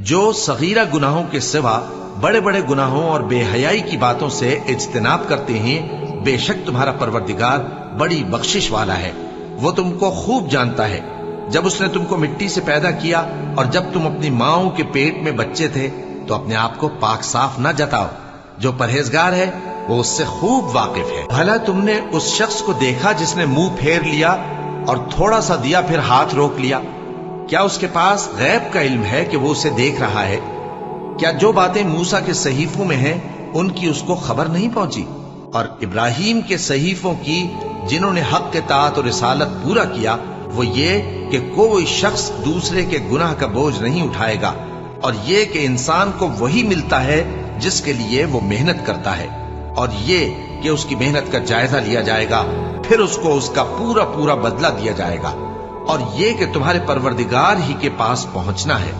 جو صغیرہ گناہوں کے سوا بڑے بڑے گناہوں اور بے حیائی کی باتوں سے اجتناب کرتے ہیں، بے شک تمہارا پروردگار بڑی بخشش والا ہے، وہ تم کو خوب جانتا ہے۔ جب اس نے تم کو مٹی سے پیدا کیا اور جب تم اپنی ماؤں کے پیٹ میں بچے تھے تو اپنے آپ کو پاک صاف نہ جتاؤ، جو پرہیزگار ہے وہ اس سے خوب واقف ہے۔ بھلا تم نے اس شخص کو دیکھا جس نے منہ پھیر لیا اور تھوڑا سا دیا پھر ہاتھ روک لیا؟ کیا اس کے پاس غیب کا علم ہے کہ وہ اسے دیکھ رہا ہے؟ کیا جو باتیں موسیٰ کے صحیفوں میں ہیں ان کی اس کو خبر نہیں پہنچی؟ اور ابراہیم کے صحیفوں کی جنہوں نے حق اطاعت اور رسالت پورا کیا، وہ یہ کہ کوئی شخص دوسرے کے گناہ کا بوجھ نہیں اٹھائے گا، اور یہ کہ انسان کو وہی ملتا ہے جس کے لیے وہ محنت کرتا ہے، اور یہ کہ اس کی محنت کا جائزہ لیا جائے گا، پھر اس کو اس کا پورا پورا بدلہ دیا جائے گا، اور یہ کہ تمہارے پروردگار ہی کے پاس پہنچنا ہے۔